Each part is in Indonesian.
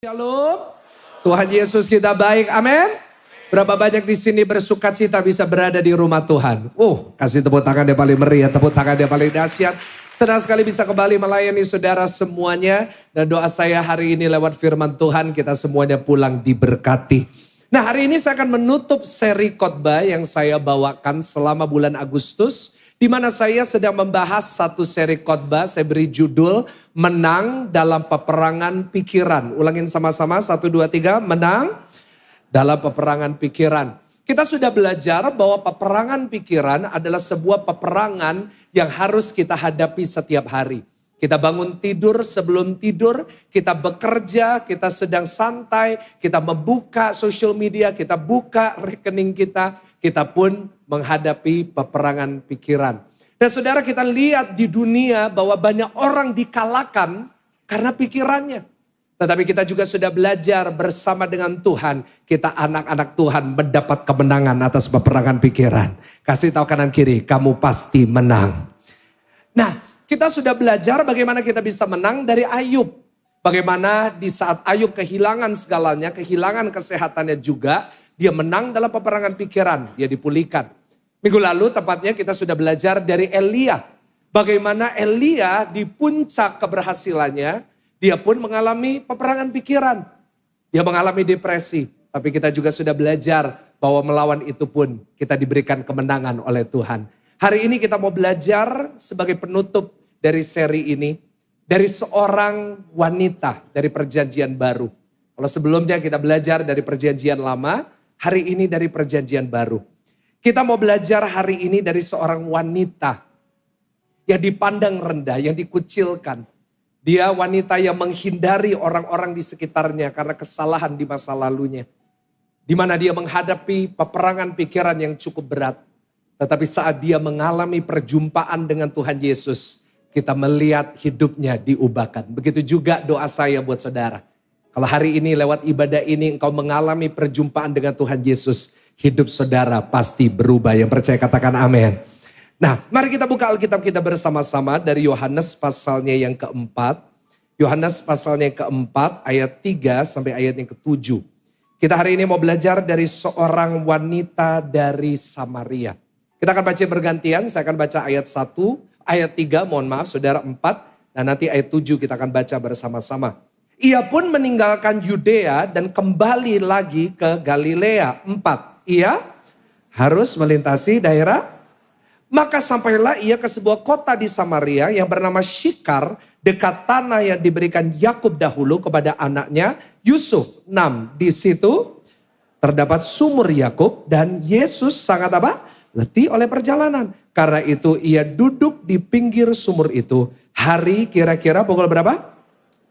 Shalom. Tuhan Yesus kita baik. Amin. Berapa banyak di sini bersuka cita bisa berada di rumah Tuhan. Kasih tepuk tangan yang paling meriah, tepuk tangan yang paling dahsyat. Senang sekali bisa kembali melayani saudara semuanya. Dan doa saya hari ini lewat firman Tuhan kita semuanya pulang diberkati. Nah, hari ini saya akan menutup seri khotbah yang saya bawakan selama bulan Agustus. Di mana saya sedang membahas satu seri khotbah, saya beri judul Menang dalam Peperangan Pikiran. Ulangin sama-sama, 1, 2, 3, menang dalam peperangan pikiran. Kita sudah belajar bahwa peperangan pikiran adalah sebuah peperangan yang harus kita hadapi setiap hari. Kita bangun tidur, sebelum tidur, kita bekerja, kita sedang santai, kita membuka social media, kita buka rekening kita pun menghadapi peperangan pikiran. Dan saudara, kita lihat di dunia bahwa banyak orang dikalahkan karena pikirannya. Tetapi kita juga sudah belajar bersama dengan Tuhan, kita anak-anak Tuhan mendapat kemenangan atas peperangan pikiran. Kasih tahu kanan kiri, kamu pasti menang. Nah, kita sudah belajar bagaimana kita bisa menang dari Ayub. Bagaimana di saat Ayub kehilangan segalanya, kehilangan kesehatannya juga, dia menang dalam peperangan pikiran, dia dipulihkan. Minggu lalu tepatnya kita sudah belajar dari Elia. Bagaimana Elia di puncak keberhasilannya, dia pun mengalami peperangan pikiran. Dia mengalami depresi. Tapi kita juga sudah belajar bahwa melawan itu pun kita diberikan kemenangan oleh Tuhan. Hari ini kita mau belajar sebagai penutup dari seri ini. Dari seorang wanita dari perjanjian baru. Kalau sebelumnya kita belajar dari perjanjian lama, hari ini dari perjanjian baru. Kita mau belajar hari ini dari seorang wanita yang dipandang rendah, yang dikucilkan. Dia wanita yang menghindari orang-orang di sekitarnya karena kesalahan di masa lalunya. Di mana dia menghadapi peperangan pikiran yang cukup berat. Tetapi saat dia mengalami perjumpaan dengan Tuhan Yesus, kita melihat hidupnya diubahkan. Begitu juga doa saya buat saudara. Kalau hari ini lewat ibadah ini engkau mengalami perjumpaan dengan Tuhan Yesus, hidup saudara pasti berubah. Yang percaya katakan amin. Nah, mari kita buka Alkitab kita bersama-sama dari Yohanes pasalnya yang keempat. Yohanes pasalnya yang keempat ayat 3 sampai ayat yang ke-7. Kita hari ini mau belajar dari seorang wanita dari Samaria. Kita akan baca bergantian, saya akan baca ayat 1, ayat 3, mohon maaf saudara 4. Dan nanti ayat 7 kita akan baca bersama-sama. Ia pun meninggalkan Yudea dan kembali lagi ke Galilea. 4. Ia harus melintasi daerah. Maka sampailah ia ke sebuah kota di Samaria yang bernama Syikar, dekat tanah yang diberikan Yakub dahulu kepada anaknya Yusuf. 6. Di situ terdapat sumur Yakub dan Yesus sangat apa? Letih oleh perjalanan. Karena itu ia duduk di pinggir sumur itu. Hari kira-kira pukul berapa?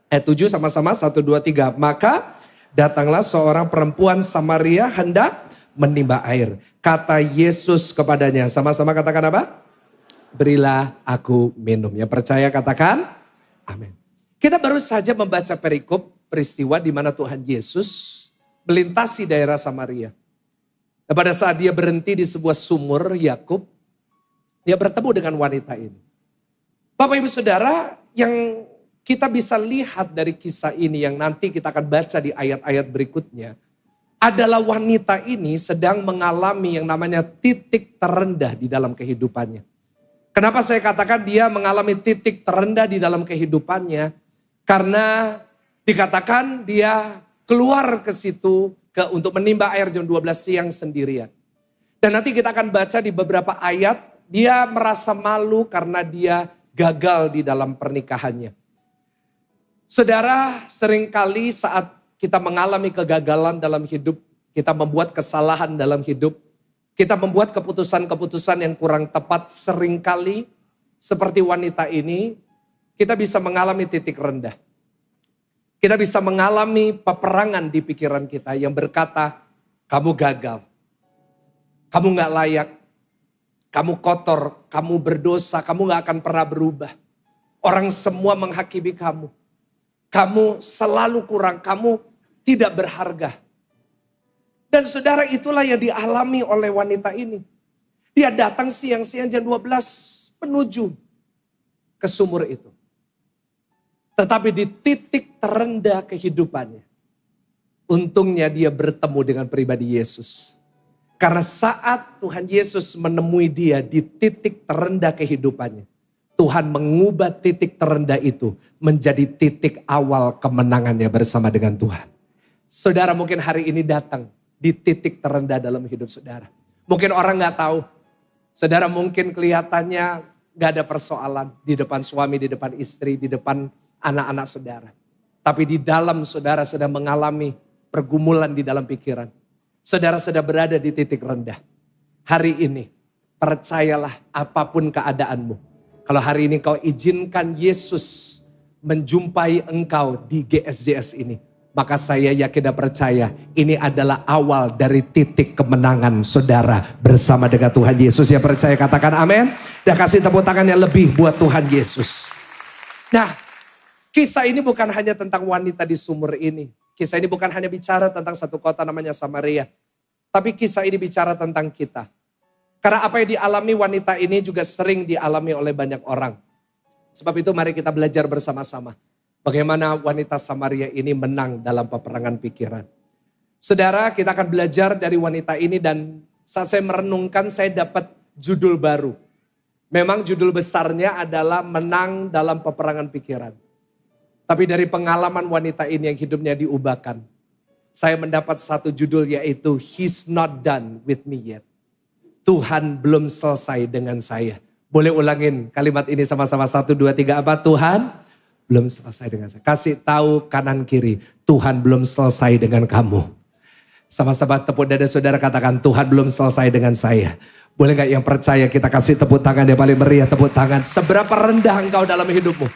Ayat 7 sama-sama 1, 2, 3. Maka datanglah seorang perempuan Samaria hendak menimba air. Kata Yesus kepadanya, sama-sama katakan apa? Berilah aku minum. Yang percaya katakan amin. Kita baru saja membaca perikop peristiwa di mana Tuhan Yesus melintasi daerah Samaria. Dan pada saat dia berhenti di sebuah sumur Yakub, dia bertemu dengan wanita ini. Bapak Ibu Saudara, yang kita bisa lihat dari kisah ini yang nanti kita akan baca di ayat-ayat berikutnya, adalah wanita ini sedang mengalami yang namanya titik terendah di dalam kehidupannya. Kenapa saya katakan dia mengalami titik terendah di dalam kehidupannya? Karena dikatakan dia keluar ke situ untuk menimba air jam 12 siang sendirian. Dan nanti kita akan baca di beberapa ayat, dia merasa malu karena dia gagal di dalam pernikahannya. Saudara, seringkali saat kita mengalami kegagalan dalam hidup, kita membuat kesalahan dalam hidup, kita membuat keputusan-keputusan yang kurang tepat, seringkali seperti wanita ini, kita bisa mengalami titik rendah. Kita bisa mengalami peperangan di pikiran kita yang berkata, kamu gagal, kamu gak layak, kamu kotor, kamu berdosa, kamu gak akan pernah berubah. Orang semua menghakimi kamu. Kamu selalu kurang, kamu tidak berharga. Dan saudara, itulah yang dialami oleh wanita ini. Dia datang siang-siang jam 12 menuju ke sumur itu. Tetapi di titik terendah kehidupannya, Untungnya dia bertemu dengan pribadi Yesus. Karena saat Tuhan Yesus menemui dia di titik terendah kehidupannya, Tuhan mengubah titik terendah itu menjadi titik awal kemenangannya bersama dengan Tuhan. Saudara mungkin hari ini datang di titik terendah dalam hidup saudara. Mungkin orang gak tahu. Saudara mungkin kelihatannya gak ada persoalan di depan suami, di depan istri, di depan anak-anak saudara. Tapi di dalam saudara sedang mengalami pergumulan di dalam pikiran. Saudara sedang berada di titik rendah. Hari ini percayalah apapun keadaanmu. Kalau hari ini kau izinkan Yesus menjumpai engkau di GSJS ini. Maka saya yakin dan percaya ini adalah awal dari titik kemenangan saudara bersama dengan Tuhan Yesus. Yang percaya katakan amin. Dan kasih tepuk tangan yang lebih buat Tuhan Yesus. Nah, kisah ini bukan hanya tentang wanita di sumur ini. Kisah ini bukan hanya bicara tentang satu kota namanya Samaria. Tapi kisah ini bicara tentang kita. Karena apa yang dialami wanita ini juga sering dialami oleh banyak orang. Sebab itu mari kita belajar bersama-sama. Bagaimana wanita Samaria ini menang dalam peperangan pikiran. Saudara, kita akan belajar dari wanita ini dan saat saya merenungkan saya dapat judul baru. Memang judul besarnya adalah menang dalam peperangan pikiran. Tapi dari pengalaman wanita ini yang hidupnya diubahkan. Saya mendapat satu judul yaitu He's not done with me yet. Tuhan belum selesai dengan saya. Boleh ulangin kalimat ini sama-sama 1, 2, 3 apa? Tuhan belum selesai dengan saya. Kasih tahu kanan kiri. Tuhan belum selesai dengan kamu. Sama-sama tepuk dada saudara katakan Tuhan belum selesai dengan saya. Boleh gak yang percaya kita kasih tepuk tangan yang paling meriah tepuk tangan. Seberapa rendah engkau dalam hidupmu.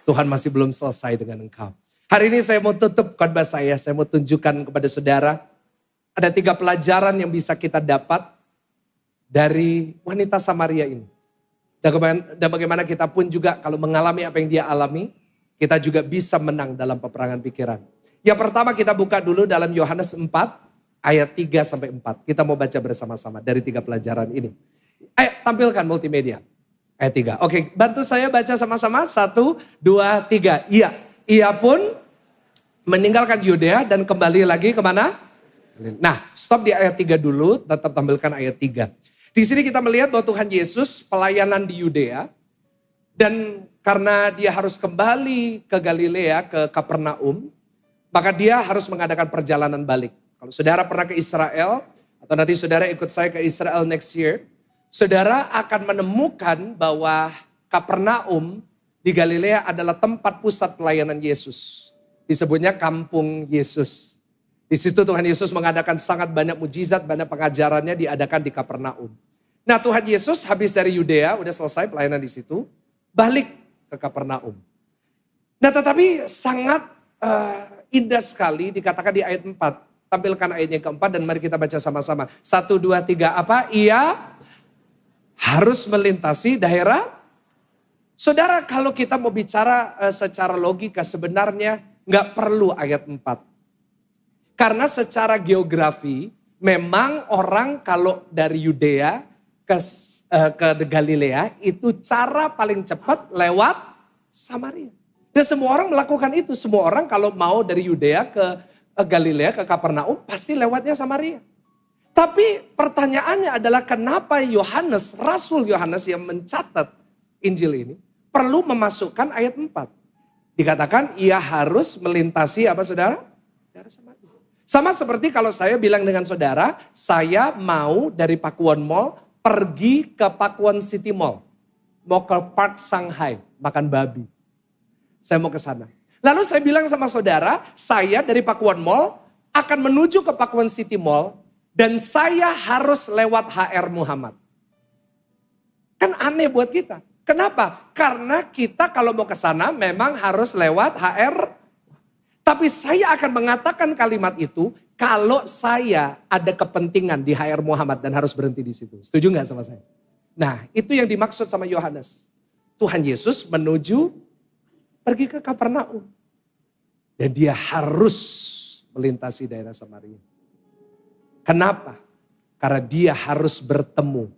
Tuhan masih belum selesai dengan engkau. Hari ini saya mau tutup khotbah saya mau tunjukkan kepada saudara. Ada 3 pelajaran yang bisa kita dapat dari wanita Samaria ini. Dan bagaimana kita pun juga kalau mengalami apa yang dia alami, kita juga bisa menang dalam peperangan pikiran. Yang pertama kita buka dulu dalam Yohanes 4 ayat 3 sampai 4. Kita mau baca bersama-sama dari 3 pelajaran ini. Ayo tampilkan multimedia. Ayat 3. Oke, bantu saya baca sama-sama. 1, 2, 3. Iya, ia pun meninggalkan Yudea dan kembali lagi kemana? Nah, stop di ayat 3 dulu. Tetap tampilkan ayat 3. Di sini kita melihat bahwa Tuhan Yesus pelayanan di Yudea. Dan karena dia harus kembali ke Galilea, ke Kapernaum. Maka dia harus mengadakan perjalanan balik. Kalau saudara pernah ke Israel, atau nanti saudara ikut saya ke Israel next year. Saudara akan menemukan bahwa Kapernaum di Galilea adalah tempat pusat pelayanan Yesus. Disebutnya kampung Yesus. Di situ Tuhan Yesus mengadakan sangat banyak mujizat, banyak pengajarannya diadakan di Kapernaum. Nah Tuhan Yesus habis dari Yudea, udah selesai pelayanan di situ, balik ke Kapernaum. Nah tetapi sangat indah sekali dikatakan di ayat 4. Tampilkan ayatnya keempat dan mari kita baca sama-sama. 1, 2, 3 apa? Ia harus melintasi daerah. Saudara kalau kita mau bicara secara logika sebenarnya gak perlu ayat 4. Karena secara geografi memang orang kalau dari Yudea ke Galilea itu cara paling cepat lewat Samaria. Dan semua orang melakukan itu. Semua orang kalau mau dari Yudea ke Galilea ke Kapernaum pasti lewatnya Samaria. Tapi pertanyaannya adalah kenapa Yohanes, Rasul Yohanes yang mencatat Injil ini perlu memasukkan ayat 4. Dikatakan ia harus melintasi apa saudara? Daerah Samaria. Sama seperti kalau saya bilang dengan saudara, saya mau dari Pakuwon Mall pergi ke Pakuwon City Mall. Mau ke Park Shanghai, makan babi. Saya mau ke sana. Lalu saya bilang sama saudara, saya dari Pakuwon Mall akan menuju ke Pakuwon City Mall. Dan saya harus lewat HR Muhammad. Kan aneh buat kita. Kenapa? Karena kita kalau mau ke sana memang harus lewat HR. Tapi saya akan mengatakan kalimat itu kalau saya ada kepentingan di HR Muhammad dan harus berhenti di situ. Setuju nggak sama saya? Nah itu yang dimaksud sama Yohanes. Tuhan Yesus pergi ke Kapernaum. Dan dia harus melintasi daerah Samaria. Kenapa? Karena dia harus bertemu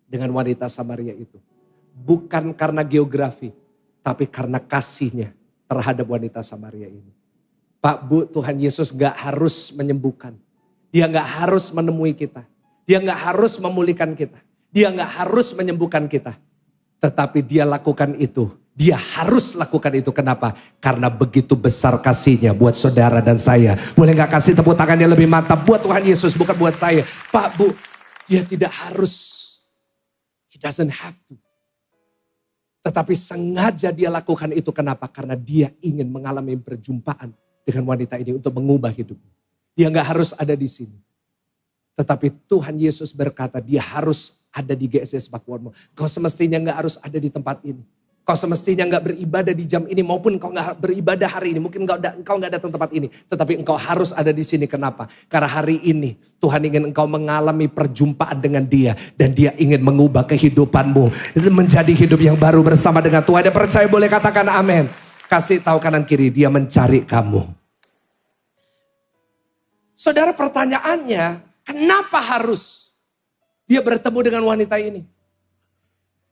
dengan wanita Samaria itu. Bukan karena geografi, tapi karena kasihnya terhadap wanita Samaria ini. Pak, Bu, Tuhan Yesus gak harus menyembuhkan. Dia gak harus menemui kita. Dia gak harus memulihkan kita. Dia gak harus menyembuhkan kita. Tetapi dia lakukan itu. Dia harus lakukan itu. Kenapa? Karena begitu besar kasihnya buat saudara dan saya. Boleh gak kasih tepuk tangan yang lebih mantap buat Tuhan Yesus, bukan buat saya. Pak, Bu, dia tidak harus. He doesn't have to. Tetapi sengaja dia lakukan itu. Kenapa? Karena dia ingin mengalami perjumpaan dengan wanita ini untuk mengubah hidupnya. Dia gak harus ada di sini. Tetapi Tuhan Yesus berkata dia harus ada di GSS Pakuan. Kau semestinya gak harus ada di tempat ini. Kau semestinya gak beribadah di jam ini maupun kau gak beribadah hari ini. Mungkin engkau gak datang tempat ini. Tetapi engkau harus ada di sini. Kenapa? Karena hari ini Tuhan ingin engkau mengalami perjumpaan dengan dia. Dan dia ingin mengubah kehidupanmu. Menjadi hidup yang baru bersama dengan Tuhan. Ada percaya boleh katakan amin. Kasih tahu kanan kiri, dia mencari kamu. Saudara, pertanyaannya, kenapa harus dia bertemu dengan wanita ini?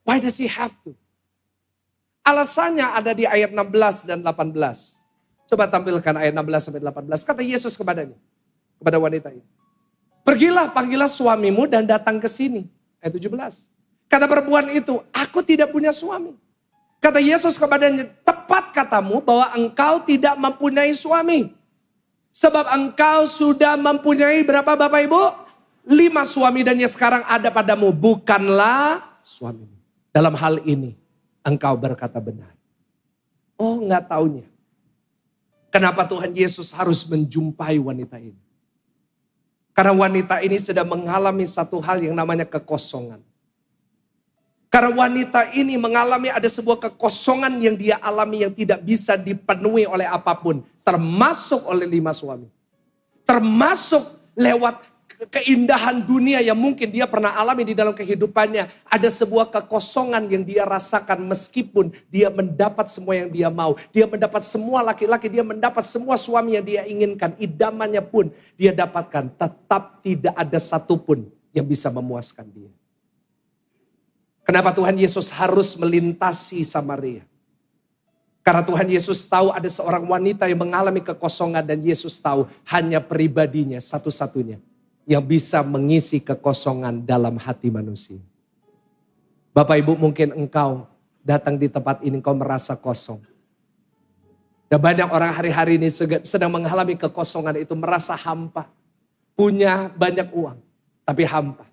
Why does he have to? Alasannya ada di ayat 16 dan 18. Coba tampilkan ayat 16 sampai 18. Kata Yesus kepadanya, kepada wanita ini. Pergilah, panggillah suamimu dan datang ke sini. Ayat 17. Kata perempuan itu, aku tidak punya suami. Kata Yesus kepadanya, tepat katamu bahwa engkau tidak mempunyai suami. Sebab engkau sudah mempunyai berapa Bapak Ibu? 5 suami dan yang sekarang ada padamu bukanlah suamimu. Dalam hal ini engkau berkata benar. Oh, enggak taunya. Kenapa Tuhan Yesus harus menjumpai wanita ini? Karena wanita ini sedang mengalami satu hal yang namanya kekosongan. Karena wanita ini mengalami ada sebuah kekosongan yang dia alami yang tidak bisa dipenuhi oleh apapun. Termasuk oleh 5 suami. Termasuk lewat keindahan dunia yang mungkin dia pernah alami di dalam kehidupannya. Ada sebuah kekosongan yang dia rasakan meskipun dia mendapat semua yang dia mau. Dia mendapat semua laki-laki, dia mendapat semua suami yang dia inginkan. Idamannya pun dia dapatkan. Tetap tidak ada satupun yang bisa memuaskan dia. Kenapa Tuhan Yesus harus melintasi Samaria? Karena Tuhan Yesus tahu ada seorang wanita yang mengalami kekosongan dan Yesus tahu hanya pribadinya satu-satunya yang bisa mengisi kekosongan dalam hati manusia. Bapak Ibu, mungkin engkau datang di tempat ini engkau merasa kosong. Dan banyak orang hari-hari ini sedang mengalami kekosongan itu, merasa hampa. Punya banyak uang tapi hampa.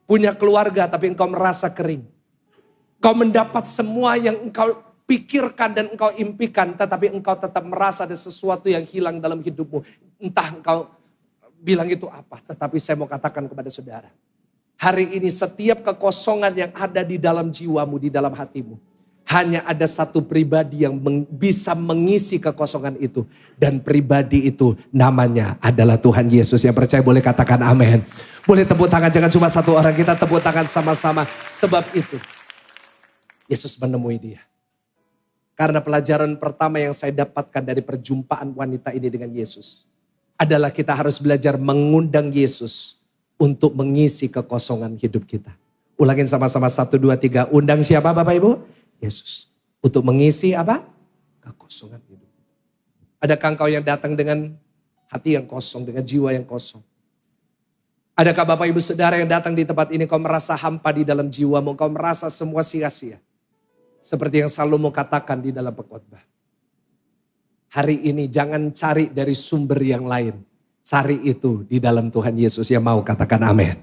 Punya keluarga tapi engkau merasa kering. Kau mendapat semua yang engkau pikirkan dan engkau impikan. Tetapi engkau tetap merasa ada sesuatu yang hilang dalam hidupmu. Entah engkau bilang itu apa. Tetapi saya mau katakan kepada saudara. Hari ini setiap kekosongan yang ada di dalam jiwamu, di dalam hatimu. Hanya ada satu pribadi yang bisa mengisi kekosongan itu. Dan pribadi itu namanya adalah Tuhan Yesus. Yang percaya boleh katakan amin. Boleh tepuk tangan, jangan cuma satu orang, kita tepuk tangan sama-sama. Sebab itu Yesus menemui dia. Karena pelajaran pertama yang saya dapatkan dari perjumpaan wanita ini dengan Yesus adalah kita harus belajar mengundang Yesus untuk mengisi kekosongan hidup kita. Ulangin sama-sama 1, 2, 3. Undang siapa Bapak Ibu? Yesus. Untuk mengisi apa? Kekosongan hidup. Adakah engkau yang datang dengan hati yang kosong, dengan jiwa yang kosong? Adakah Bapak Ibu Saudara yang datang di tempat ini kau merasa hampa di dalam jiwamu, kau merasa semua sia-sia? Seperti yang Salomo katakan di dalam pengkhotbah. Hari ini jangan cari dari sumber yang lain. Cari itu di dalam Tuhan Yesus. Yang mau katakan amin.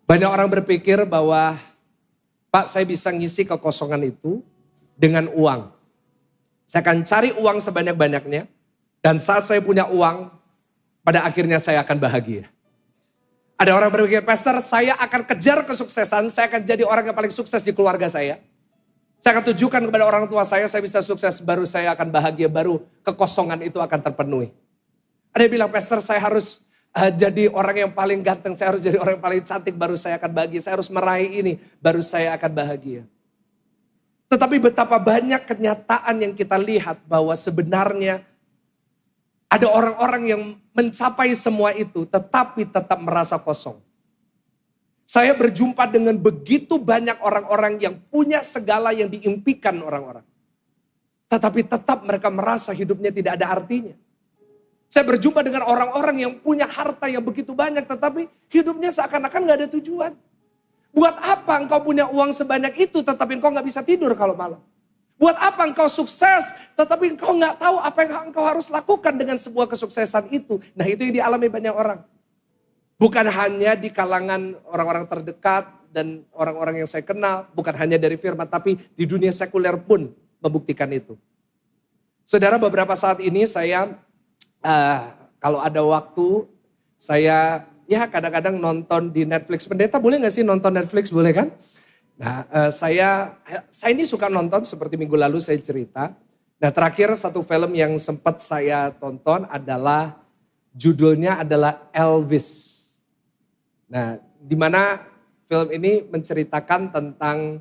Banyak orang berpikir bahwa Pak, saya bisa ngisi kekosongan itu dengan uang. Saya akan cari uang sebanyak-banyaknya. Dan saat saya punya uang, pada akhirnya saya akan bahagia. Ada orang berpikir, Pastor, saya akan kejar kesuksesan. Saya akan jadi orang yang paling sukses di keluarga saya. Saya akan tunjukkan kepada orang tua saya bisa sukses, baru saya akan bahagia, baru kekosongan itu akan terpenuhi. Ada yang bilang, Pastor, saya harus jadi orang yang paling ganteng, saya harus jadi orang yang paling cantik, baru saya akan bahagia. Saya harus meraih ini, baru saya akan bahagia. Tetapi betapa banyak kenyataan yang kita lihat bahwa sebenarnya ada orang-orang yang mencapai semua itu, tetapi tetap merasa kosong. Saya berjumpa dengan begitu banyak orang-orang yang punya segala yang diimpikan orang-orang. Tetapi tetap mereka merasa hidupnya tidak ada artinya. Saya berjumpa dengan orang-orang yang punya harta yang begitu banyak, tetapi hidupnya seakan-akan gak ada tujuan. Buat apa engkau punya uang sebanyak itu, tetapi engkau gak bisa tidur kalau malam? Buat apa engkau sukses, tetapi engkau gak tahu apa yang engkau harus lakukan dengan sebuah kesuksesan itu. Nah, itu yang dialami banyak orang. Bukan hanya di kalangan orang-orang terdekat dan orang-orang yang saya kenal, bukan hanya dari firman, tapi di dunia sekuler pun membuktikan itu. Saudara, beberapa saat ini saya kalau ada waktu, saya ya kadang-kadang nonton di Netflix. Pendeta boleh gak sih nonton Netflix, boleh kan? Nah, saya ini suka nonton, seperti minggu lalu saya cerita. Nah, terakhir satu film yang sempat saya tonton adalah, judulnya adalah Elvis. Nah, di mana film ini menceritakan tentang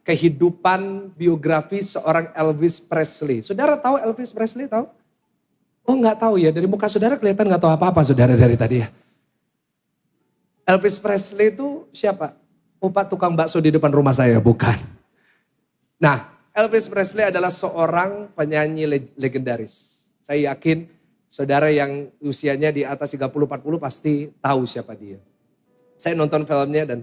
kehidupan biografi seorang Elvis Presley. Saudara tahu Elvis Presley, tahu? Oh, nggak tahu ya, dari muka saudara kelihatan nggak tahu apa-apa saudara dari tadi ya. Elvis Presley itu siapa? Pak tukang bakso di depan rumah saya, bukan. Nah, Elvis Presley adalah seorang penyanyi legendaris. Saya yakin saudara yang usianya di atas 30-40 pasti tahu siapa dia. Saya nonton filmnya dan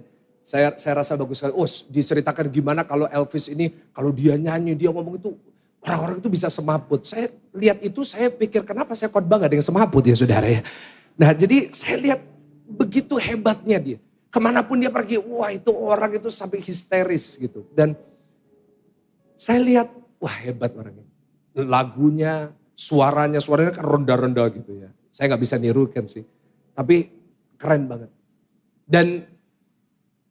saya rasa bagus sekali. Oh, diceritakan gimana kalau Elvis ini, kalau dia nyanyi, dia ngomong itu, orang-orang itu bisa semaput. Saya lihat itu, saya pikir kenapa saya khotbah gak ada yang semaput ya saudara ya. Nah, jadi saya lihat begitu hebatnya dia. Kemanapun dia pergi, wah itu orang itu sampai histeris gitu. Dan saya lihat, wah hebat orangnya. Lagunya, suaranya kan rendah-rendah gitu ya. Saya gak bisa nirukan sih. Tapi keren banget. Dan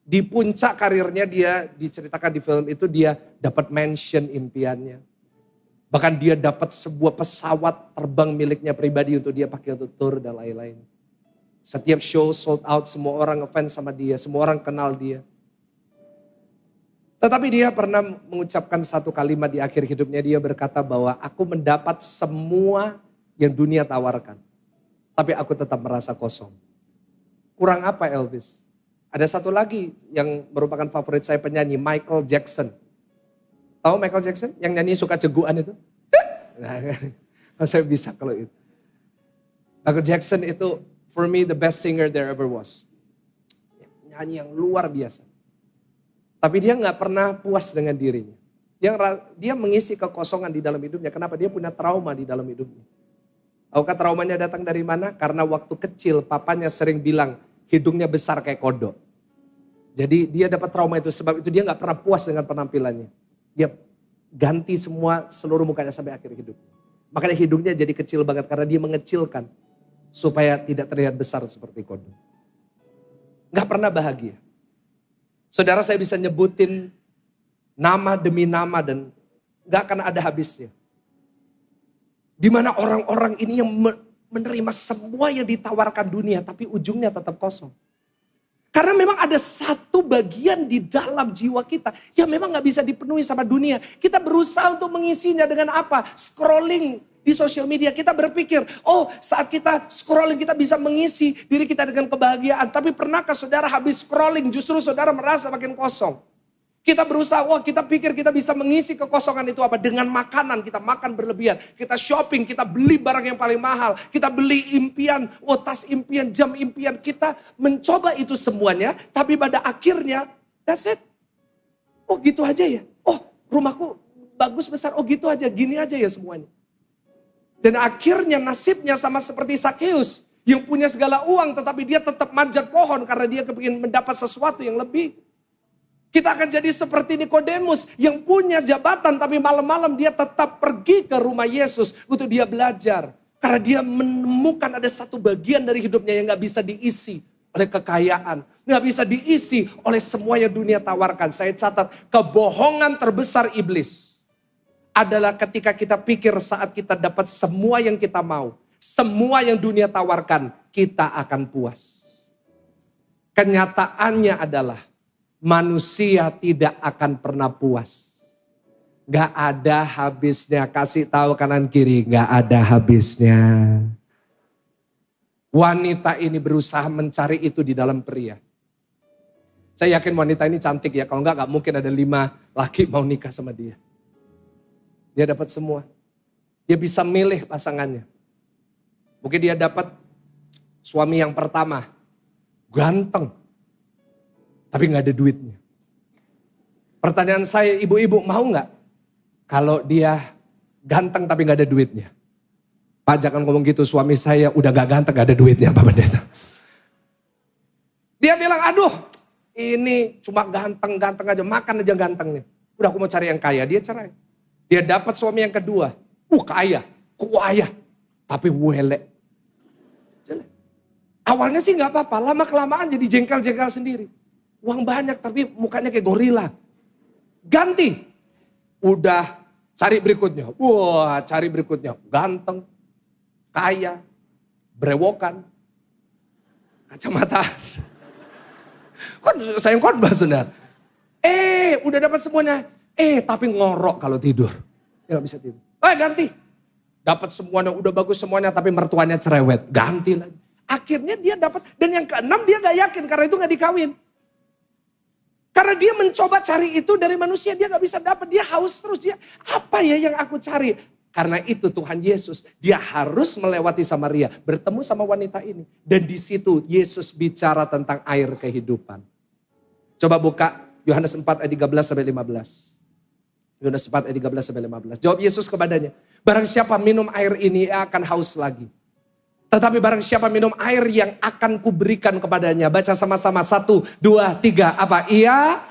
di puncak karirnya dia diceritakan di film itu, dia dapat mansion impiannya. Bahkan dia dapat sebuah pesawat terbang miliknya pribadi untuk dia pakai untuk tour dan lain-lain. Setiap show sold out, semua orang ngefans sama dia, semua orang kenal dia. Tetapi dia pernah mengucapkan satu kalimat di akhir hidupnya, dia berkata bahwa aku mendapat semua yang dunia tawarkan. Tapi aku tetap merasa kosong. Kurang apa Elvis? Ada satu lagi yang merupakan favorit saya penyanyi, Michael Jackson. Tahu Michael Jackson? Yang nyanyi suka ceguan itu? Nah, saya bisa kalau itu. Michael Jackson itu for me the best singer there ever was. Nyanyi yang luar biasa. Tapi dia gak pernah puas dengan dirinya. Dia mengisi kekosongan di dalam hidupnya. Kenapa? Dia punya trauma di dalam hidupnya. Tahukah traumanya datang dari mana? Karena waktu kecil papanya sering bilang hidungnya besar kayak kodok. Jadi dia dapat trauma itu, sebab itu dia gak pernah puas dengan penampilannya. Dia ganti semua seluruh mukanya sampai akhir hidup. Makanya hidungnya jadi kecil banget karena dia mengecilkan supaya tidak terlihat besar seperti kodok. Gak pernah bahagia. Saudara, saya bisa nyebutin nama demi nama dan gak akan ada habisnya. Di mana orang-orang ini yang menerima semua yang ditawarkan dunia tapi ujungnya tetap kosong. Karena memang ada satu bagian di dalam jiwa kita yang memang gak bisa dipenuhi sama dunia. Kita berusaha untuk mengisinya dengan apa? Scrolling di sosial media. Kita berpikir, oh saat kita scrolling kita bisa mengisi diri kita dengan kebahagiaan. Tapi pernahkah saudara habis scrolling justru saudara merasa makin kosong? Kita berusaha, kita pikir kita bisa mengisi kekosongan itu apa? Dengan makanan, kita makan berlebihan. Kita shopping, kita beli barang yang paling mahal. Kita beli impian, tas impian, jam impian. Kita mencoba itu semuanya, tapi pada akhirnya, that's it. Oh gitu aja ya? Oh rumahku bagus besar, oh gitu aja, gini aja ya semuanya. Dan akhirnya nasibnya sama seperti Sakeus. Yang punya segala uang, tetapi dia tetap manjat pohon karena dia kepingin mendapat sesuatu yang lebih. Kita akan jadi seperti Nikodemus yang punya jabatan tapi malam-malam dia tetap pergi ke rumah Yesus untuk dia belajar. Karena dia menemukan ada satu bagian dari hidupnya yang gak bisa diisi oleh kekayaan. Gak bisa diisi oleh semua yang dunia tawarkan. Saya catat, kebohongan terbesar iblis adalah ketika kita pikir saat kita dapat semua yang kita mau. Semua yang dunia tawarkan, kita akan puas. Kenyataannya adalah manusia tidak akan pernah puas. Gak ada habisnya. Kasih tahu kanan kiri, gak ada habisnya. Wanita ini berusaha mencari itu di dalam pria. Saya yakin wanita ini cantik ya. Kalau enggak mungkin ada 5 laki mau nikah sama dia. Dia dapat semua. Dia bisa milih pasangannya. Mungkin dia dapat suami yang pertama, ganteng, tapi gak ada duitnya. Pertanyaan saya, ibu-ibu mau gak kalau dia ganteng tapi gak ada duitnya? Pak jangan ngomong gitu, suami saya udah gak ganteng gak ada duitnya Pak Pendeta. Dia bilang, aduh ini cuma ganteng-ganteng aja, makan aja gantengnya. Udah aku mau cari yang kaya, dia cerai. Dia dapat suami yang kedua, kaya, tapi welek. Jelek. Awalnya sih gak apa-apa, lama-kelamaan jadi jengkel-jengkel sendiri. Uang banyak tapi mukanya kayak gorila. Ganti. Udah cari berikutnya. Wah cari berikutnya. Ganteng, kaya, brewokan, kacamata. Kok sayang khotbah saudara. Udah dapat semuanya. Tapi ngorok kalau tidur. Dia gak bisa tidur. Ganti. Dapat semuanya, udah bagus semuanya tapi mertuanya cerewet. Ganti lagi. Akhirnya dia dapat. Dan yang keenam dia gak yakin karena itu gak dikawin. Karena dia mencoba cari itu dari manusia. Dia gak bisa dapat. Dia haus terus. Dia apa ya yang aku cari? Karena itu Tuhan Yesus. Dia harus melewati Samaria. Bertemu sama wanita ini. Dan di situ Yesus bicara tentang air kehidupan. Coba buka Yohanes 4 ayat 13 sampai 15. Yohanes 4 ayat 13 sampai 15. Jawab Yesus kepadanya. Barang siapa minum air ini ia akan haus lagi. Tetapi barang siapa minum air yang akan kuberikan kepadanya. Baca sama-sama 1, 2, 3. Apa? Ia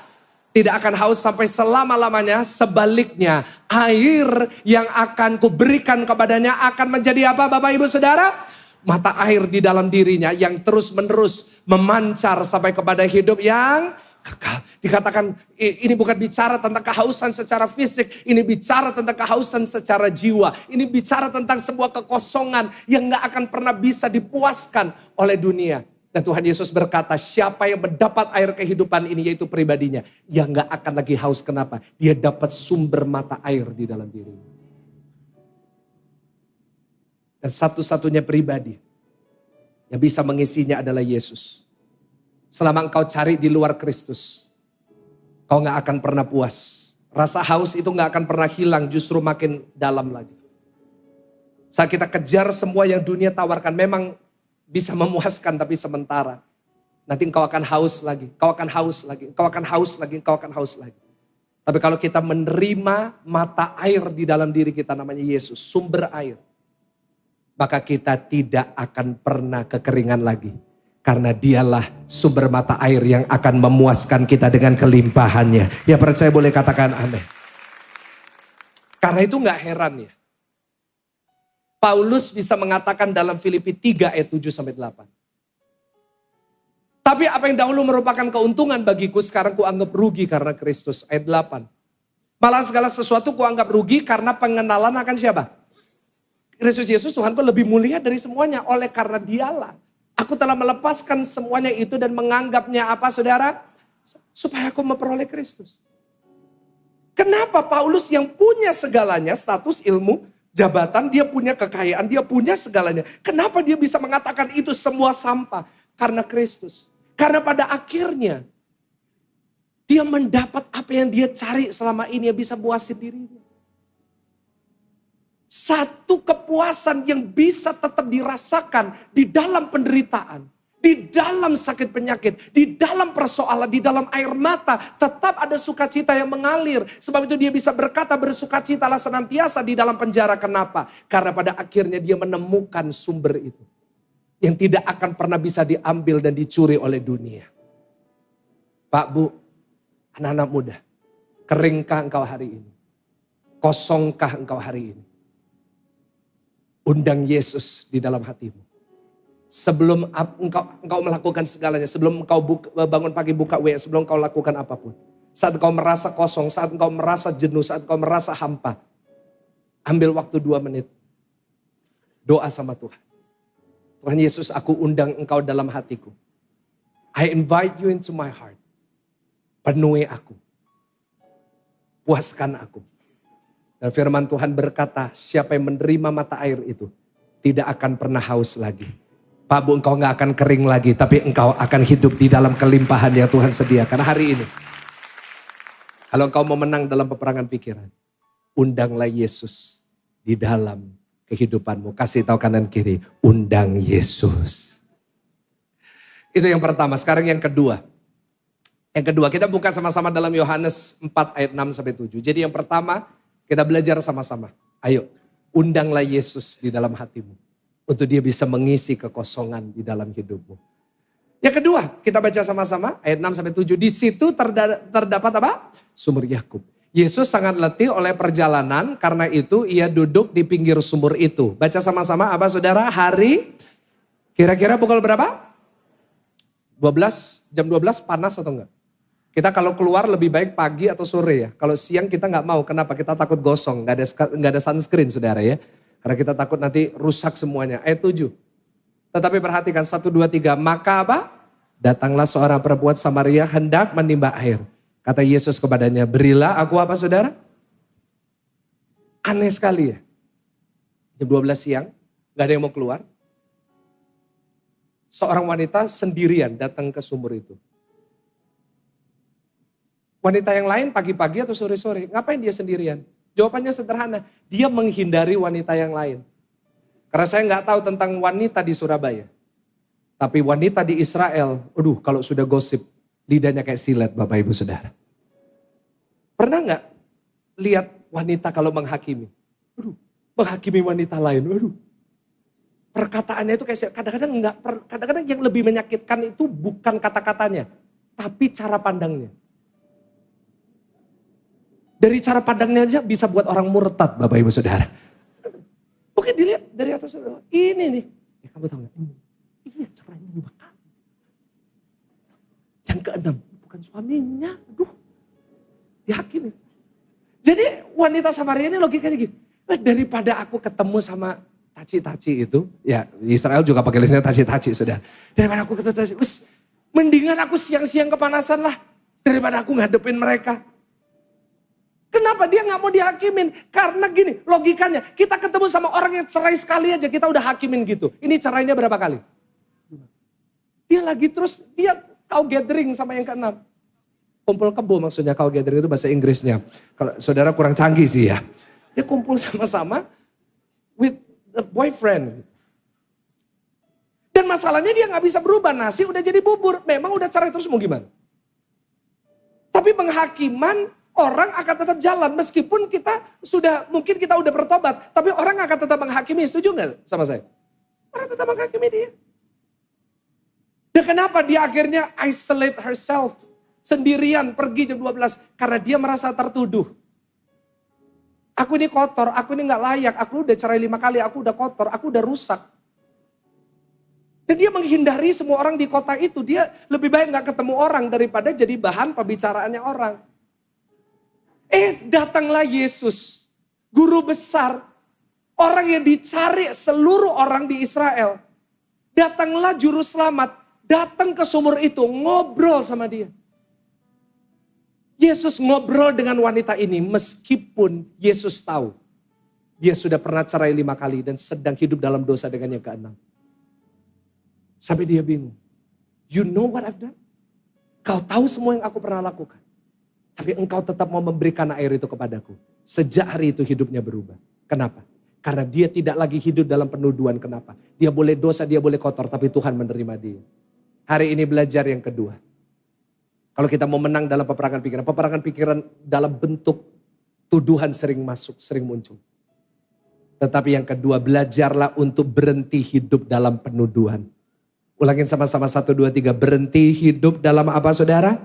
tidak akan haus sampai selama-lamanya. Sebaliknya air yang akan kuberikan kepadanya akan menjadi apa Bapak Ibu Saudara? Mata air di dalam dirinya yang terus menerus memancar sampai kepada hidup yang kekal. Dikatakan ini bukan bicara tentang kehausan secara fisik. Ini bicara tentang kehausan secara jiwa. Ini bicara tentang sebuah kekosongan yang gak akan pernah bisa dipuaskan oleh dunia. Dan Tuhan Yesus berkata siapa yang mendapat air kehidupan ini yaitu pribadinya. Yang gak akan lagi haus. Kenapa? Dia dapat sumber mata air di dalam dirinya. Dan satu-satunya pribadi yang bisa mengisinya adalah Yesus. Selama engkau cari di luar Kristus, kau gak akan pernah puas. Rasa haus itu gak akan pernah hilang, justru makin dalam lagi. Saat kita kejar semua yang dunia tawarkan, memang bisa memuaskan tapi sementara. Nanti engkau akan haus lagi, kau akan haus lagi, kau akan haus lagi, kau akan haus lagi. Tapi kalau kita menerima mata air di dalam diri kita namanya Yesus, sumber air. Maka kita tidak akan pernah kekeringan lagi. Karena dialah sumber mata air yang akan memuaskan kita dengan kelimpahannya. Ya percaya boleh katakan amin. Karena itu gak heran ya. Paulus bisa mengatakan dalam Filipi 3 ayat 7-8. Tapi apa yang dahulu merupakan keuntungan bagiku sekarang kuanggap rugi karena Kristus. Ayat 8. Malah segala sesuatu kuanggap rugi karena pengenalan akan siapa? Kristus Yesus Tuhanku lebih mulia dari semuanya. Oleh karena dialah. Aku telah melepaskan semuanya itu dan menganggapnya apa saudara? Supaya aku memperoleh Kristus. Kenapa Paulus yang punya segalanya, status, ilmu, jabatan, dia punya kekayaan, dia punya segalanya. Kenapa dia bisa mengatakan itu semua sampah? Karena Kristus. Karena pada akhirnya dia mendapat apa yang dia cari selama ini yang bisa puasin dirinya. Satu kepuasan yang bisa tetap dirasakan di dalam penderitaan, di dalam sakit penyakit, di dalam persoalan, di dalam air mata. Tetap ada sukacita yang mengalir. Sebab itu dia bisa berkata bersukacitalah senantiasa di dalam penjara. Kenapa? Karena pada akhirnya dia menemukan sumber itu. Yang tidak akan pernah bisa diambil dan dicuri oleh dunia. Pak, Bu, anak-anak muda. Keringkah engkau hari ini? Kosongkah engkau hari ini? Undang Yesus di dalam hatimu. Sebelum engkau melakukan segalanya. Sebelum engkau bangun pagi buka WA. Sebelum engkau lakukan apapun. Saat engkau merasa kosong. Saat engkau merasa jenuh. Saat engkau merasa hampa. Ambil waktu 2 menit. Doa sama Tuhan. Tuhan Yesus, aku undang engkau dalam hatiku. I invite you into my heart. Penuhi aku. Puaskan aku. Dan firman Tuhan berkata, siapa yang menerima mata air itu, tidak akan pernah haus lagi. Pak Bu, engkau gak akan kering lagi, tapi engkau akan hidup di dalam kelimpahan yang Tuhan sediakan hari ini. Kalau engkau mau menang dalam peperangan pikiran, undanglah Yesus di dalam kehidupanmu. Kasih tahu kanan kiri, undang Yesus. Itu yang pertama. Sekarang yang kedua. Yang kedua, kita buka sama-sama dalam Yohanes 4 ayat 6 sampai 7. Jadi yang pertama, kita belajar sama-sama. Ayo, undanglah Yesus di dalam hatimu. Untuk dia bisa mengisi kekosongan di dalam hidupmu. Yang kedua, kita baca sama-sama ayat 6 sampai 7. Di situ terdapat apa? Sumur Yakub. Yesus sangat letih oleh perjalanan, karena itu ia duduk di pinggir sumur itu. Baca sama-sama apa saudara? Hari kira-kira pukul berapa? jam 12 panas atau enggak? Kita kalau keluar lebih baik pagi atau sore ya. Kalau siang kita nggak mau, kenapa? Kita takut gosong, nggak ada sunscreen saudara ya. Karena kita takut nanti rusak semuanya. Ayat 7. Tetapi perhatikan 1, 2, 3. Maka apa? Datanglah seorang perempuan Samaria hendak menimba air. Kata Yesus kepadanya, berilah aku apa saudara? Aneh sekali ya. Jam 12 siang, nggak ada yang mau keluar. Seorang wanita sendirian datang ke sumur itu. Wanita yang lain pagi-pagi atau sore-sore, ngapain dia sendirian? Jawabannya sederhana, dia menghindari wanita yang lain. Karena saya nggak tahu tentang wanita di Surabaya. Tapi wanita di Israel, aduh kalau sudah gosip, lidahnya kayak silet Bapak Ibu Saudara. Pernah nggak lihat wanita kalau menghakimi? Aduh, menghakimi wanita lain, aduh. Perkataannya itu kayak kadang-kadang yang lebih menyakitkan itu bukan kata-katanya, tapi cara pandangnya. Dari cara pandangnya aja bisa buat orang murtad Bapak Ibu Saudara. Oke dilihat dari atas, ini nih. Ya, kamu tahu gak? Iya caranya 5 kali. Yang ke-6 bukan suaminya. Aduh, dihakimi. Jadi wanita Samaria ini logikanya gini. Daripada aku ketemu sama taci-taci itu. Ya Israel juga pakai lihatnya taci-taci sudah. Daripada aku ketemu taci. Mendingan aku siang-siang kepanasan lah. Daripada aku ngadepin mereka. Kenapa dia gak mau dihakimin? Karena gini logikanya, kita ketemu sama orang yang cerai sekali aja kita udah hakimin gitu. Ini cerainya berapa kali? Dia lagi terus, dia cow gathering sama yang ke-6. Kumpul kebo maksudnya cow gathering itu bahasa Inggrisnya. Kalau saudara kurang canggih sih ya. Dia kumpul sama-sama with a boyfriend. Dan masalahnya dia gak bisa berubah, nasi udah jadi bubur. Memang udah cerai terus mau gimana? Tapi penghakiman orang akan tetap jalan meskipun mungkin kita udah bertobat. Tapi orang akan tetap menghakimi, setuju gak sama saya? Orang tetap menghakimi dia. Dan kenapa dia akhirnya isolate herself. Sendirian pergi jam 12. Karena dia merasa tertuduh. Aku ini kotor, aku ini gak layak. Aku udah cerai 5 kali, aku udah kotor, aku udah rusak. Dan dia menghindari semua orang di kota itu. Dia lebih baik gak ketemu orang daripada jadi bahan pembicaraannya orang. Datanglah Yesus, guru besar, orang yang dicari seluruh orang di Israel. Datanglah juru selamat, datang ke sumur itu, ngobrol sama dia. Yesus ngobrol dengan wanita ini meskipun Yesus tahu. Dia sudah pernah cerai 5 kali dan sedang hidup dalam dosa dengan yang ke-6. Sampai dia bingung. You know what I've done? Kau tahu semua yang aku pernah lakukan. Tapi engkau tetap mau memberikan air itu kepadaku. Sejak hari itu hidupnya berubah. Kenapa? Karena dia tidak lagi hidup dalam penuduhan. Kenapa? Dia boleh dosa, dia boleh kotor, tapi Tuhan menerima dia. Hari ini belajar yang kedua. Kalau kita mau menang dalam peperangan pikiran dalam bentuk tuduhan sering masuk, sering muncul. Tetapi yang kedua, belajarlah untuk berhenti hidup dalam penuduhan. Ulangin sama-sama 1, 2, 3. Berhenti hidup dalam apa saudara?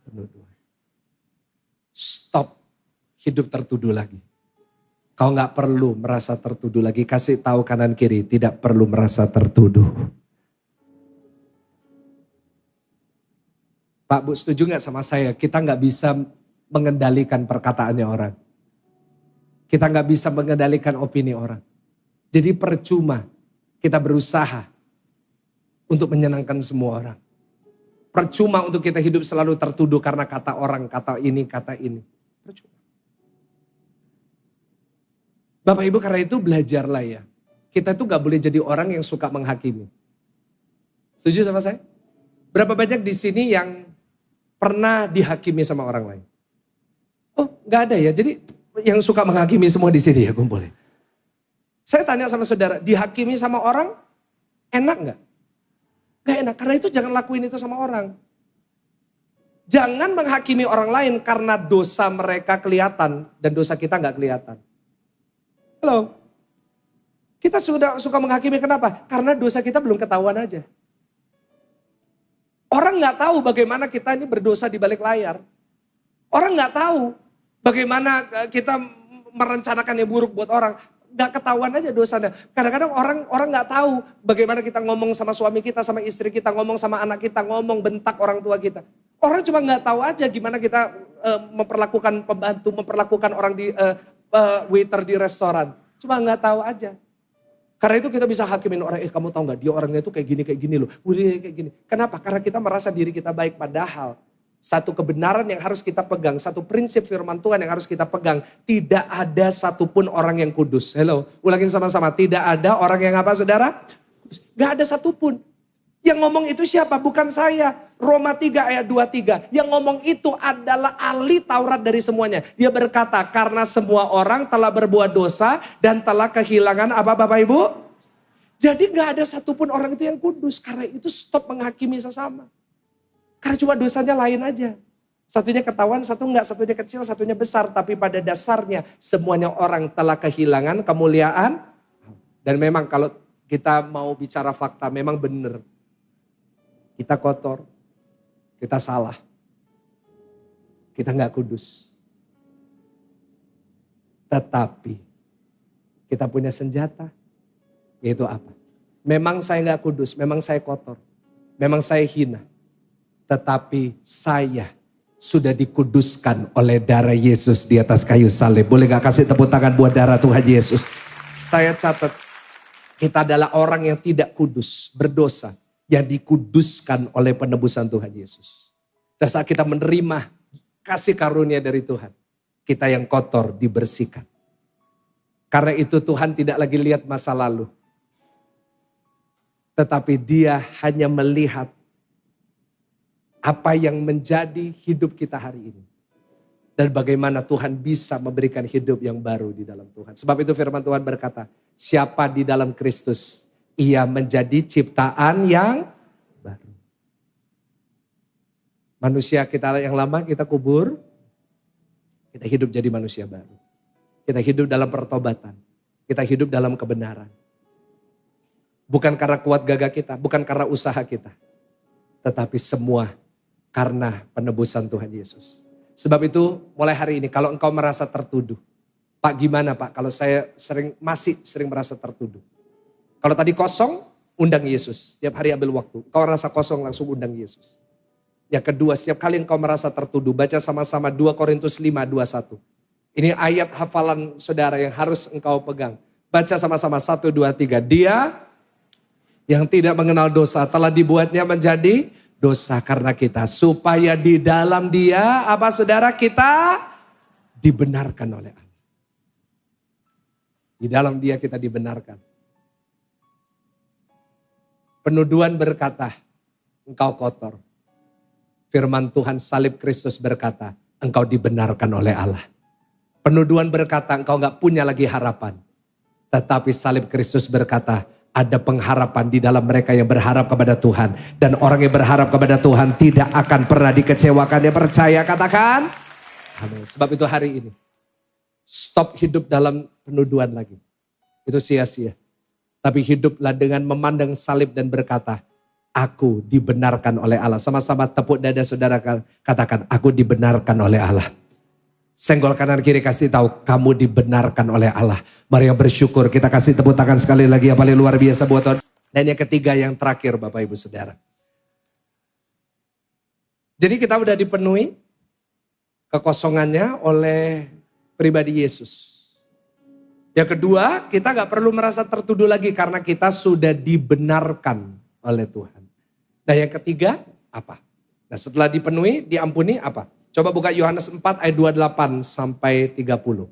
Penuduhan. Stop hidup tertuduh lagi. Kau gak perlu merasa tertuduh lagi. Kasih tahu kanan kiri, tidak perlu merasa tertuduh. Pak Bu setuju gak sama saya? Kita gak bisa mengendalikan perkataannya orang. Kita gak bisa mengendalikan opini orang. Jadi percuma kita berusaha untuk menyenangkan semua orang. Percuma untuk kita hidup selalu tertuduh karena kata orang, kata ini. Percuma. Bapak Ibu karena itu belajarlah ya. Kita itu gak boleh jadi orang yang suka menghakimi. Setuju sama saya? Berapa banyak di sini yang pernah dihakimi sama orang lain? Oh gak ada ya, jadi yang suka menghakimi semua di sini ya kumpulnya. Saya tanya sama saudara, dihakimi sama orang enak nggak? Nggak enak, karena itu jangan lakuin itu sama orang. Jangan menghakimi orang lain karena dosa mereka kelihatan dan dosa kita nggak kelihatan. Halo, kita suka menghakimi kenapa? Karena dosa kita belum ketahuan aja. Orang nggak tahu bagaimana kita ini berdosa di balik layar. Orang nggak tahu bagaimana kita merencanakan yang buruk buat orang. Nggak ketahuan aja dosanya. Kadang-kadang orang nggak tahu bagaimana kita ngomong sama suami kita, sama istri kita, ngomong sama anak kita, ngomong bentak orang tua kita. Orang cuma nggak tahu aja gimana kita memperlakukan pembantu, memperlakukan orang di waiter di restoran. Cuma nggak tahu aja. Karena itu kita bisa hakimin orang, kamu tahu nggak dia orangnya itu kayak gini loh. Udah kayak gini. Kenapa? Karena kita merasa diri kita baik, padahal satu kebenaran yang harus kita pegang, satu prinsip firman Tuhan yang harus kita pegang. Tidak ada satupun orang yang kudus. Hello, ulangin sama-sama. Tidak ada orang yang apa saudara? Gak ada satupun. Yang ngomong itu siapa? Bukan saya. Roma 3 ayat 23. Yang ngomong itu adalah ahli Taurat dari semuanya. Dia berkata, karena semua orang telah berbuat dosa dan telah kehilangan apa Bapak Ibu? Jadi gak ada satupun orang itu yang kudus. Karena itu stop menghakimi sesama. Karena cuma dosanya lain aja. Satunya ketahuan, satu enggak, satunya kecil, satunya besar. Tapi pada dasarnya semuanya orang telah kehilangan kemuliaan. Dan memang kalau kita mau bicara fakta, memang benar. Kita kotor, kita salah. Kita enggak kudus. Tetapi kita punya senjata. Yaitu apa? Memang saya enggak kudus, memang saya kotor. Memang saya hina. Tetapi saya sudah dikuduskan oleh darah Yesus di atas kayu salib. Boleh gak kasih tepuk tangan buat darah Tuhan Yesus? Saya catat, kita adalah orang yang tidak kudus, berdosa, yang dikuduskan oleh penebusan Tuhan Yesus. Dan saat kita menerima kasih karunia dari Tuhan, kita yang kotor dibersihkan. Karena itu Tuhan tidak lagi lihat masa lalu. Tetapi Dia hanya melihat apa yang menjadi hidup kita hari ini. Dan bagaimana Tuhan bisa memberikan hidup yang baru di dalam Tuhan. Sebab itu firman Tuhan berkata, siapa di dalam Kristus, ia menjadi ciptaan yang baru. Manusia kita yang lama kita kubur, kita hidup jadi manusia baru. Kita hidup dalam pertobatan, kita hidup dalam kebenaran. Bukan karena kuat gagah kita, bukan karena usaha kita. Tetapi semua karena penebusan Tuhan Yesus. Sebab itu mulai hari ini kalau engkau merasa tertuduh. Pak gimana Pak kalau saya masih sering merasa tertuduh. Kalau tadi kosong undang Yesus. Setiap hari ambil waktu. Kau rasa kosong langsung undang Yesus. Yang kedua setiap kali engkau merasa tertuduh. Baca sama-sama 2 Korintus 5:21. Ini ayat hafalan saudara yang harus engkau pegang. Baca sama-sama 1, 2, 3. Dia yang tidak mengenal dosa telah dibuatnya menjadi dosa karena kita. Supaya di dalam Dia, apa saudara, kita dibenarkan oleh Allah. Di dalam Dia kita dibenarkan. Penuduhan berkata, engkau kotor. Firman Tuhan salib Kristus berkata, engkau dibenarkan oleh Allah. Penuduhan berkata, engkau gak punya lagi harapan. Tetapi salib Kristus berkata, ada pengharapan di dalam mereka yang berharap kepada Tuhan. Dan orang yang berharap kepada Tuhan tidak akan pernah dikecewakan. Dia percaya, katakan. Amin. Sebab itu hari ini, stop hidup dalam penuduhan lagi. Itu sia-sia. Tapi hiduplah dengan memandang salib dan berkata, aku dibenarkan oleh Allah. Sama-sama tepuk dada saudara, katakan, aku dibenarkan oleh Allah. Senggol kanan kiri kasih tahu kamu dibenarkan oleh Allah. Mari yang bersyukur kita kasih tepuk tangan sekali lagi yang paling luar biasa buat Tuhan. Dan yang ketiga yang terakhir Bapak Ibu Saudara. Jadi kita udah dipenuhi kekosongannya oleh pribadi Yesus. Yang kedua kita gak perlu merasa tertuduh lagi karena kita sudah dibenarkan oleh Tuhan. Nah yang ketiga apa? Nah setelah dipenuhi diampuni apa? Coba buka Yohanes 4 ayat 28 sampai 30.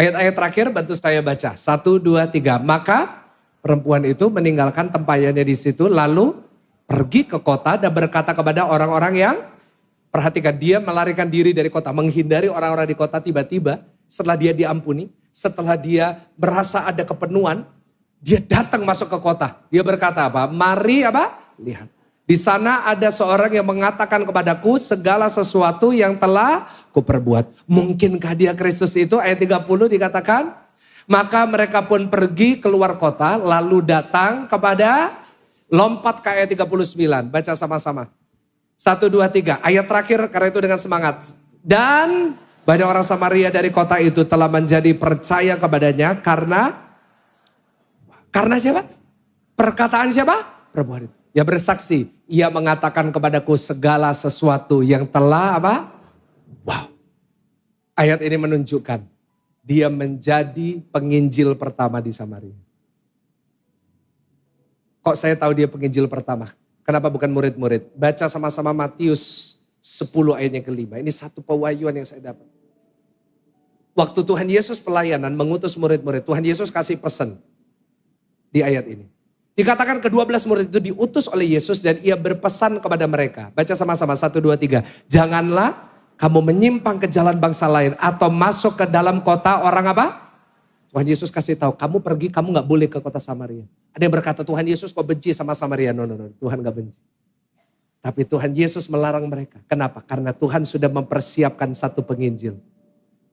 Ayat-ayat terakhir bantu saya baca. 1, 2, 3. Maka perempuan itu meninggalkan tempayannya di situ lalu pergi ke kota dan berkata kepada orang-orang yang, perhatikan dia melarikan diri dari kota, menghindari orang-orang di kota. Tiba-tiba setelah dia diampuni, setelah dia merasa ada kepenuhan, dia datang masuk ke kota. Dia berkata apa? Mari apa? Lihat. Di sana ada seorang yang mengatakan kepadaku segala sesuatu yang telah kuperbuat. Mungkinkah dia Kristus itu? Ayat 30 dikatakan. Maka mereka pun pergi keluar kota lalu datang kepada, lompat ke ayat 39. Baca sama-sama. 1, 2, 3. Ayat terakhir karena itu dengan semangat. Dan banyak orang Samaria dari kota itu telah menjadi percaya kepadanya karena siapa? Perkataan siapa? Perempuan itu. Ya bersaksi, ia mengatakan kepadaku segala sesuatu yang telah apa? Wow. Ayat ini menunjukkan dia menjadi penginjil pertama di Samaria. Kok saya tahu dia penginjil pertama? Kenapa bukan murid-murid? Baca sama-sama Matius 10 ayatnya ke-5. Ini satu pewahyuan yang saya dapat. Waktu Tuhan Yesus pelayanan mengutus murid-murid, Tuhan Yesus kasih pesan di ayat ini. Dikatakan ke-12 murid itu diutus oleh Yesus dan ia berpesan kepada mereka. Baca sama-sama 1, 2, 3. Janganlah kamu menyimpang ke jalan bangsa lain atau masuk ke dalam kota orang apa? Tuhan Yesus kasih tahu, kamu pergi, kamu gak boleh ke kota Samaria. Ada yang berkata, Tuhan Yesus kok benci sama Samaria? No, Tuhan gak benci. Tapi Tuhan Yesus melarang mereka. Kenapa? Karena Tuhan sudah mempersiapkan satu penginjil.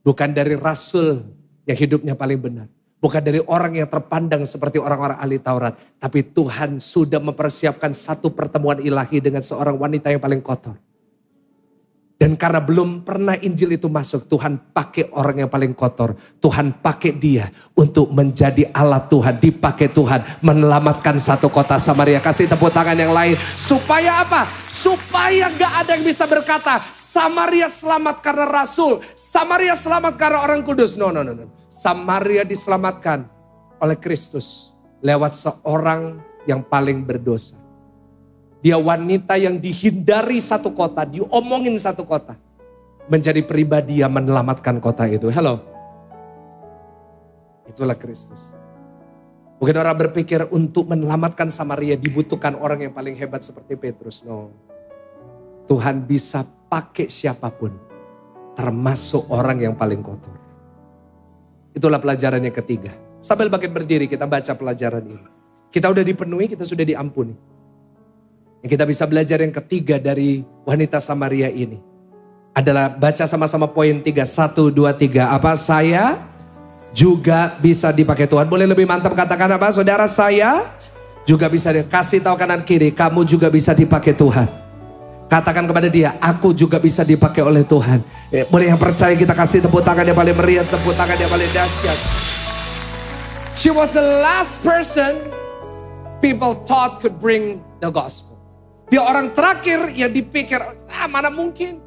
Bukan dari rasul yang hidupnya paling benar. Bukan dari orang yang terpandang seperti orang-orang ahli Taurat. Tapi Tuhan sudah mempersiapkan satu pertemuan ilahi dengan seorang wanita yang paling kotor. Dan karena belum pernah Injil itu masuk, Tuhan pakai orang yang paling kotor. Tuhan pakai dia untuk menjadi alat Tuhan. Dipakai Tuhan menyelamatkan satu kota Samaria. Kasih tepuk tangan yang lain. Supaya apa? Supaya gak ada yang bisa berkata, Samaria selamat karena rasul. Samaria selamat karena orang kudus. No. Samaria diselamatkan oleh Kristus lewat seorang yang paling berdosa. Dia wanita yang dihindari satu kota, diomongin satu kota. Menjadi pribadi yang menyelamatkan kota itu. Hello. Itulah Kristus. Mungkin orang berpikir untuk menyelamatkan Samaria dibutuhkan orang yang paling hebat seperti Petrus. No. Tuhan bisa pakai siapapun. Termasuk orang yang paling kotor. Itulah pelajaran yang ketiga. Sambil bangkit berdiri kita baca pelajaran ini. Kita udah dipenuhi, kita sudah diampuni. Yang kita bisa belajar yang ketiga dari wanita Samaria ini adalah baca sama-sama poin 3. 1, 2, 3. Apa? Saya juga bisa dipakai Tuhan. Boleh lebih mantap katakan apa? Saudara, saya juga bisa. Kasih tahu kanan kiri, kamu juga bisa dipakai Tuhan. Katakan kepada dia, aku juga bisa dipakai oleh Tuhan. Boleh yang percaya kita kasih tepuk tangan yang paling meriah, tepuk tangan yang paling dahsyat. She was the last person people thought could bring the gospel. Dia orang terakhir yang dipikir, mana mungkin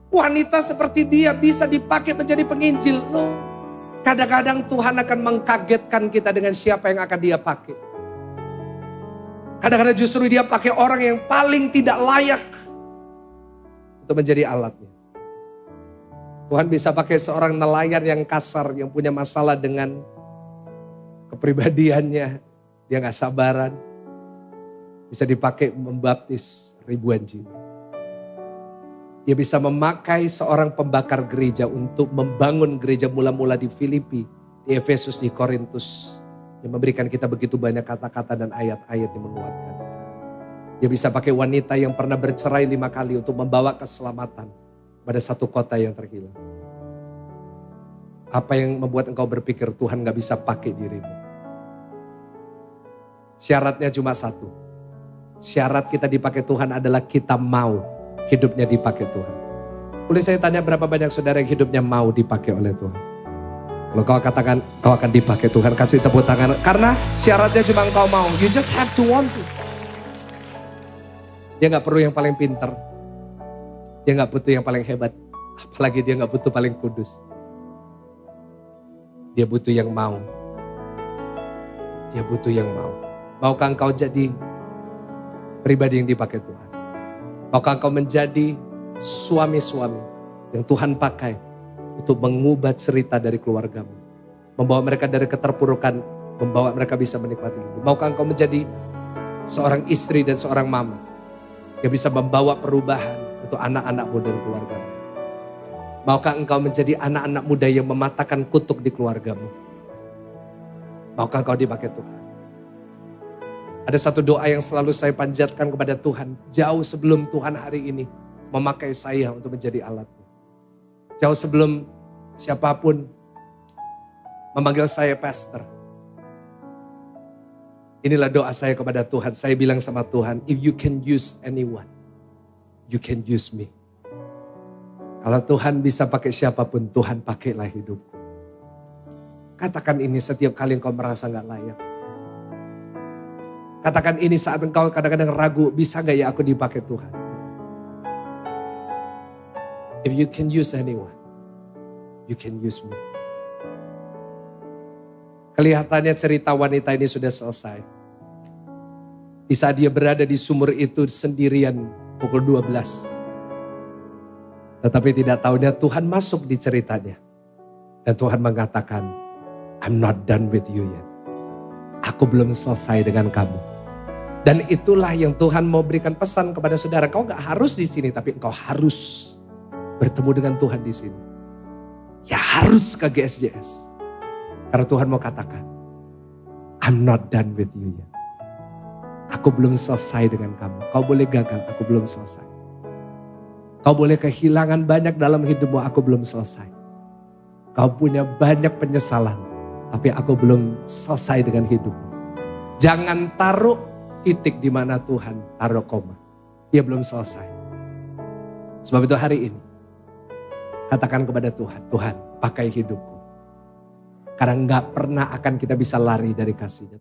wanita seperti dia bisa dipakai menjadi penginjil. Loh, kadang-kadang Tuhan akan mengkagetkan kita dengan siapa yang akan dia pakai. Kadang-kadang justru dia pakai orang yang paling tidak layak untuk menjadi alatnya. Tuhan bisa pakai seorang nelayan yang kasar, yang punya masalah dengan kepribadiannya. Dia gak sabaran. Bisa dipakai membaptis ribuan jiwa. Dia bisa memakai seorang pembakar gereja untuk membangun gereja mula-mula di Filipi, di Efesus, di Korintus. Yang memberikan kita begitu banyak kata-kata dan ayat-ayat yang menguatkan. Dia bisa pakai wanita yang pernah bercerai 5 kali untuk membawa keselamatan pada satu kota yang terhilang. Apa yang membuat engkau berpikir Tuhan gak bisa pakai dirimu? Syaratnya cuma satu. Syarat kita dipakai Tuhan adalah kita mau hidupnya dipakai Tuhan. Boleh saya tanya berapa banyak saudara yang hidupnya mau dipakai oleh Tuhan? Kalau kau katakan kau akan dipakai Tuhan, kasih tepuk tangan. Karena syaratnya cuma engkau mau. You just have to want to. Dia gak perlu yang paling pintar. Dia gak butuh yang paling hebat. Apalagi dia gak butuh paling kudus. Dia butuh yang mau. Dia butuh yang mau. Maukah engkau jadi pribadi yang dipakai Tuhan? Maukah engkau menjadi suami-suami yang Tuhan pakai untuk mengubah cerita dari keluargamu? Membawa mereka dari keterpurukan, membawa mereka bisa menikmati hidup. Maukah engkau menjadi seorang istri dan seorang mama yang bisa membawa perubahan untuk anak-anakmu dan keluargamu? Maukah engkau menjadi anak-anak muda yang mematahkan kutuk di keluargamu? Maukah engkau dipakai Tuhan? Ada satu doa yang selalu saya panjatkan kepada Tuhan. Jauh sebelum Tuhan hari ini memakai saya untuk menjadi alatnya. Jauh sebelum siapapun memanggil saya pastor. Inilah doa saya kepada Tuhan. Saya bilang sama Tuhan, if you can use anyone, you can use me. Kalau Tuhan bisa pakai siapapun, Tuhan pakailah hidupku. Katakan ini setiap kali engkau merasa gak layak. Katakan ini saat engkau kadang-kadang ragu, bisa gak ya aku dipakai Tuhan? If you can use anyone, you can use me. Kelihatannya cerita wanita ini sudah selesai. Di saat dia berada di sumur itu sendirian pukul 12. Tetapi tidak tahunya Tuhan masuk di ceritanya. Dan Tuhan mengatakan, I'm not done with you yet. Aku belum selesai dengan kamu. Dan itulah yang Tuhan mau berikan pesan kepada saudara. Kau gak harus di sini, tapi engkau harus bertemu dengan Tuhan di sini. Ya harus ke GSJS. Karena Tuhan mau katakan, I'm not done with you yet. Aku belum selesai dengan kamu. Kau boleh gagal, aku belum selesai. Kau boleh kehilangan banyak dalam hidupmu, aku belum selesai. Kau punya banyak penyesalan, tapi aku belum selesai dengan hidupmu. Jangan taruh titik di mana Tuhan taruh koma. Dia belum selesai. Sebab itu hari ini, katakan kepada Tuhan, Tuhan pakai hidupku. Karena gak pernah akan kita bisa lari dari kasih-Nya.